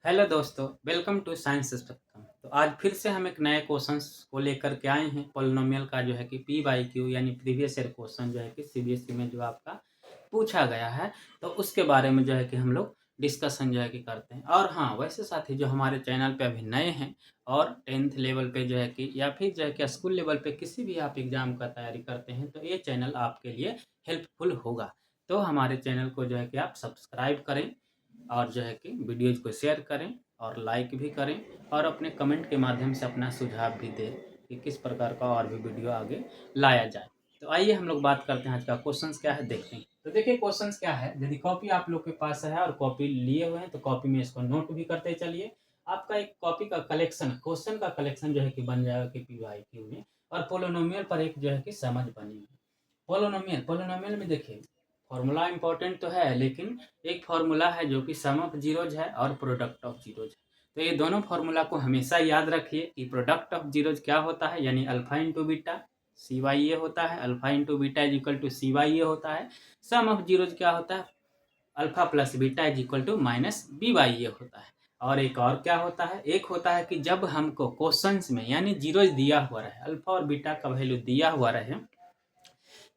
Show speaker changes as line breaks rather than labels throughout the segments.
Hello दोस्तों, welcome to science spectrum. तो आज फिर से हम एक नए क्वेश्चंस को लेकर के आए हैं। पॉलिनोमियल का जो है कि पी बाई क्यू यानी प्रीवियस ईयर क्वेश्चन जो है कि सीबीएसई में जो आपका पूछा गया है, तो उसके बारे में जो है कि हम लोग डिस्कशन जो है कि करते हैं। और हाँ, वैसे साथी जो हमारे चैनल पे अभी नए हैं और 10th लेवल पे जो है कि या फिर जो है कि स्कूल लेवल पे किसी भी आप एग्ज़ाम का तैयारी करते हैं, तो ये चैनल आपके लिए हेल्पफुल होगा। तो हमारे चैनल को जो है कि आप सब्सक्राइब करें और जो है कि वीडियोज़ को शेयर करें और लाइक भी करें और अपने कमेंट के माध्यम से अपना सुझाव भी दें कि किस प्रकार का और भी वीडियो आगे लाया जाए। तो आइए हम लोग बात करते हैं आज का क्वेश्चंस क्या है, देखते हैं। तो देखिए क्वेश्चंस क्या है। यदि कॉपी आप लोग के पास है और कॉपी लिए हुए हैं तो कॉपी में इसको नोट भी करते चलिए। आपका एक कॉपी का कलेक्शन, क्वेश्चन का कलेक्शन जो है कि बन जाएगा कि पीवाईक्यू में। और पोलिनोमियल पर एक जो है कि समझ बनेगी। पोलिनोमियल में देखिए फॉर्मूला इंपॉर्टेंट तो है, लेकिन एक फॉर्मूला है जो कि सम ऑफ जीरोज है और प्रोडक्ट ऑफ जीरोज है। तो ये दोनों फॉर्मूला को हमेशा याद रखिए कि प्रोडक्ट ऑफ जीरोज क्या होता है, यानी alpha into beta c y ये होता है। Alpha into beta is equal to c y ये होता है। सम ऑफ जीरोज क्या होता है, alpha plus beta is equal to minus b y ये होता है। और एक और क्या होता है, एक होता है कि जब हमको क्वेश्चंस में यानी जीरोज दिया हुआ रहे, अल्फा और बीटा का वैल्यू दिया हुआ रहे,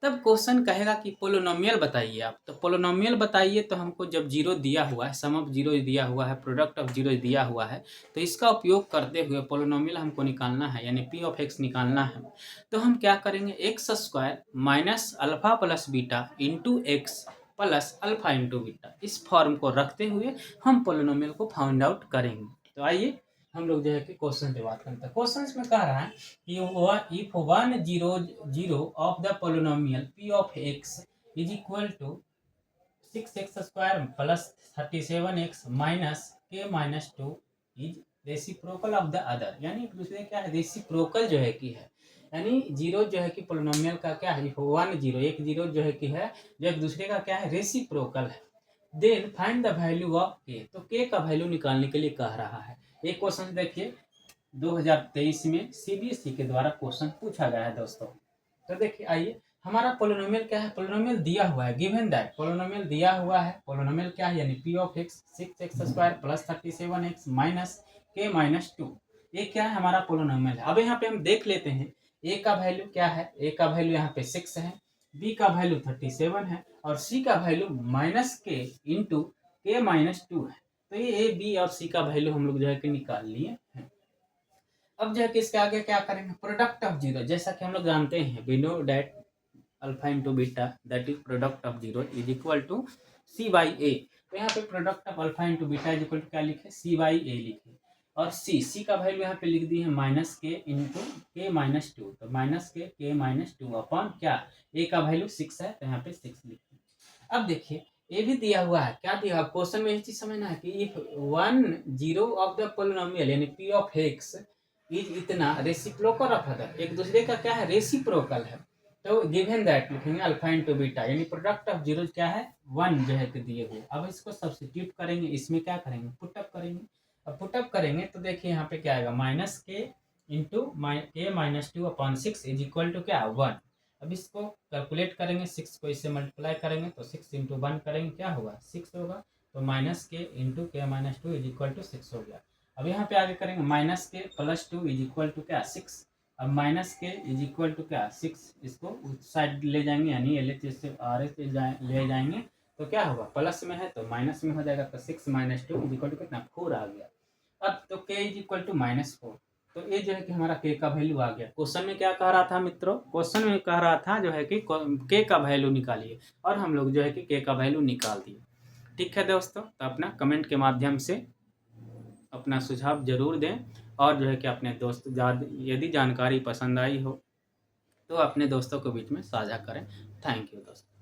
तब क्वेश्चन कहेगा कि पोलिनोमियल बताइए आप। तो पोलिनोमियल बताइए तो हमको जब जीरो दिया हुआ है, सम ऑफ जीरो दिया हुआ है, प्रोडक्ट ऑफ जीरो दिया हुआ है, तो इसका उपयोग करते हुए पोलिनोमियल हमको निकालना है यानी पी ऑफ एक्स निकालना है। तो हम क्या करेंगे, x square minus alpha plus beta into x plus alpha into beta, इस फॉर्म को रखते हुए हम पोलिनोमियल को फाइंड आउट करेंगे। तो आइए हम लोग जो है कि क्वेश्चन पे बात करते हैं। क्वेश्चन में कह रहा है कि if 1 0 0 of the polynomial p of x is equal to 6x square plus 37x minus k minus 2 is reciprocal of the other, यानी एक दूसरे क्या है, रेसिप्रोकल जो है कि है, यानी जीरो जो है कि पोलिनोमियल का क्या है, 1 0 एक जीरो जो है कि है, जो एक दूसरे का क्या है, रेसिप्रोकल है। Then find the value of k, तो के का वैल्यू निकालने के लिए कह रहा है। एक क्वेश्चन देखिए 2023 में सीबीएसई के द्वारा क्वेश्चन पूछा गया है दोस्तों। तो देखिए आइए, हमारा पोलिनोमियल क्या है, पोलिनोमियल दिया हुआ है, गिवन दैट पोलिनोमियल दिया हुआ है। पोलिनोमियल क्या है, यानी P of x 6x square plus 37x minus के माइनस 2, ये क्या है, हमारा पोलिनोमियल है। अब यहाँ पे हम देख लेते हैं ए का वैल्यू क्या है। ए का वैल्यू यहाँ पे 6 है, बी का वैल्यू 37 है और सी का value minus k into k minus 2 है। तो ये ए बी और सी का वैल्यू हम लोग जो है कि निकाल लिए हैं। अब जो है कि इसके आगे क्या करेंगे, प्रोडक्ट ऑफ जीरो, जैसा कि हम लोग जानते हैं we know that alpha into beta that is product of zero is equal to c by a. तो यहाँ पे product of alpha into beta is equal to क्या लिखे, सी बाई ए लिखे। और सी का वैल्यू यहाँ पे लिख दी है minus k into k minus 2। तो माइनस के माइनस 2 अपॉन क्या, ए का वैल्यू 6 है तो यहाँ पे 6 लिखे। अब देखिए ये भी दिया हुआ है, क्या दिया हुआ क्वेश्चन में, ये चीज समझना है कि इफ 1 0 ऑफ द पोलिनोमियल यानी पी ऑफ एक्स इज इतना रेसिप्रोकल ऑफ अदर, एक दूसरे का क्या है, रेसिप्रोकल है। तो गिवन दैट लिखेंगे अल्फा इंटू बीटा, यानी प्रोडक्ट ऑफ जीरो क्या है, 1 जो है कि दिए हुए। अब इसको सब्स्टिट्यूट करेंगे, इसमें क्या करेंगे, पुटअप करेंगे। अब पुटअप करेंगे तो देखिए यहाँ पे क्या आएगा, minus k into k minus 2 upon 6 is equal to क्या, 1। अब इसको कैलकुलेट करेंगे, 6 को इससे मल्टीप्लाई करेंगे तो 6 इंटू 1 करेंगे, क्या होगा, 6 होगा। तो minus k into k minus 2 is equal to 6 हो गया। अब यहाँ पे आगे करेंगे माइनस के प्लस 2 इज इक्वल टू क्या, 6। अब माइनस के इज इक्वल टू क्या, 6, इसको उस साइड ले जाएंगे यानी एल एच से आर एच ले जाएंगे तो क्या होगा, प्लस में है तो माइनस में हो जाएगा। तो 6 माइनस 2 इज इक्वल टू कितना, 4 आ गया। अब तो के इज इक्वल टू -4, तो ये जो है कि हमारा के का वैल्यू आ गया। क्वेश्चन में क्या कह रहा था मित्रों, क्वेश्चन में कह रहा था जो है कि के का वैल्यू निकालिए, और हम लोग जो है कि के का वैल्यू निकाल दिए। ठीक है दोस्तों, तो अपना कमेंट के माध्यम से अपना सुझाव जरूर दें और जो है कि अपने दोस्त यदि जानकारी पसंद आई हो तो अपने दोस्तों के बीच में साझा करें। थैंक यू दोस्तों।